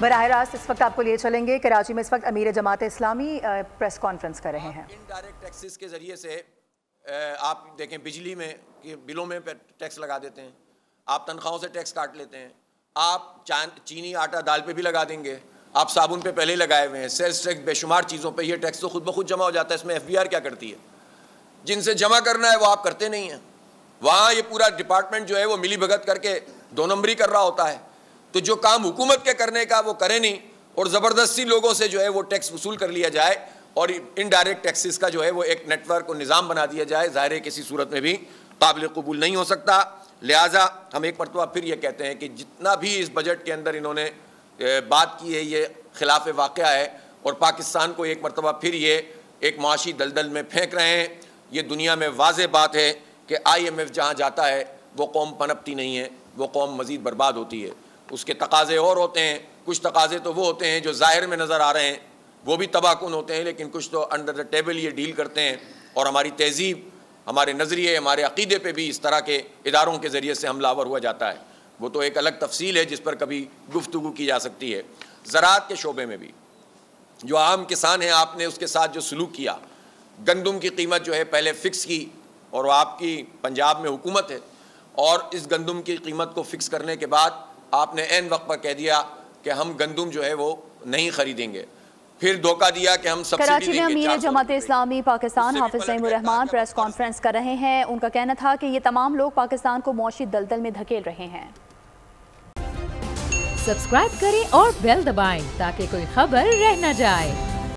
براہ راست اس وقت آپ کو لیے چلیں گے کراچی میں اس وقت امیر جماعت اسلامی پریس کانفرنس کر رہے ہیں۔ انڈائریکٹ ٹیکسز کے ذریعے سے آپ دیکھیں بجلی میں بلوں میں ٹیکس لگا دیتے ہیں، آپ تنخواہوں سے ٹیکس کاٹ لیتے ہیں، آپ چینی آٹا دال پہ بھی لگا دیں گے، آپ صابن پہ پہلے لگائے ہوئے ہیں، سیلز ٹیکس بے شمار چیزوں پہ، یہ ٹیکس تو خود بخود جمع ہو جاتا ہے۔ اس میں FBR کیا کرتی ہے؟ جن سے جمع کرنا ہے وہ آپ کرتے نہیں ہیں، وہاں یہ پورا ڈپارٹمنٹ جو ہے وہ ملی بھگت کر کے 2 نمبری کر رہا ہوتا ہے۔ تو جو کام حکومت کے کرنے کا وہ کرے نہیں، اور زبردستی لوگوں سے جو ہے وہ ٹیکس وصول کر لیا جائے اور انڈائریکٹ ٹیکسز کا جو ہے وہ ایک نیٹ ورک اور نظام بنا دیا جائے، ظاہر ہے کسی صورت میں بھی قابل قبول نہیں ہو سکتا۔ لہٰذا ہم ایک مرتبہ پھر یہ کہتے ہیں کہ جتنا بھی اس بجٹ کے اندر انہوں نے بات کی ہے یہ خلاف واقعہ ہے، اور پاکستان کو ایک مرتبہ پھر یہ ایک معاشی دلدل میں پھینک رہے ہیں۔ یہ دنیا میں واضح بات ہے کہ IMF جہاں جاتا ہے وہ قوم پنپتی نہیں ہے، وہ قوم مزید برباد ہوتی ہے۔ اس کے تقاضے اور ہوتے ہیں، کچھ تقاضے تو وہ ہوتے ہیں جو ظاہر میں نظر آ رہے ہیں، وہ بھی تباہ کن ہوتے ہیں، لیکن کچھ تو انڈر دا ٹیبل یہ ڈیل کرتے ہیں، اور ہماری تہذیب، ہمارے نظریے، ہمارے عقیدے پہ بھی اس طرح کے اداروں کے ذریعے سے حملہ آور ہوا جاتا ہے۔ وہ تو ایک الگ تفصیل ہے جس پر کبھی گفتگو کی جا سکتی ہے۔ زراعت کے شعبے میں بھی جو عام کسان ہیں، آپ نے اس کے ساتھ جو سلوک کیا، گندم کی قیمت جو ہے پہلے فکس کی، اور وہ آپ کی پنجاب میں حکومت ہے، اور اس گندم کی قیمت کو فکس کرنے کے بعد آپ نے عین وقت پر کہہ دیا کہ ہم گندم جو ہے وہ نہیں خریدیں گے، پھر دھوکہ دیا کہ ہم سبسڈی کراچی دیں میں گے۔ امیر جماعت اسلامی پاکستان حافظ نعیم الرحمان پریس کانفرنس کر رہے ہیں۔ ان کا کہنا تھا کہ یہ تمام لوگ پاکستان کو معاشی دلدل میں دھکیل رہے ہیں۔ سبسکرائب کریں اور بیل دبائیں تاکہ کوئی خبر رہ نہ جائے۔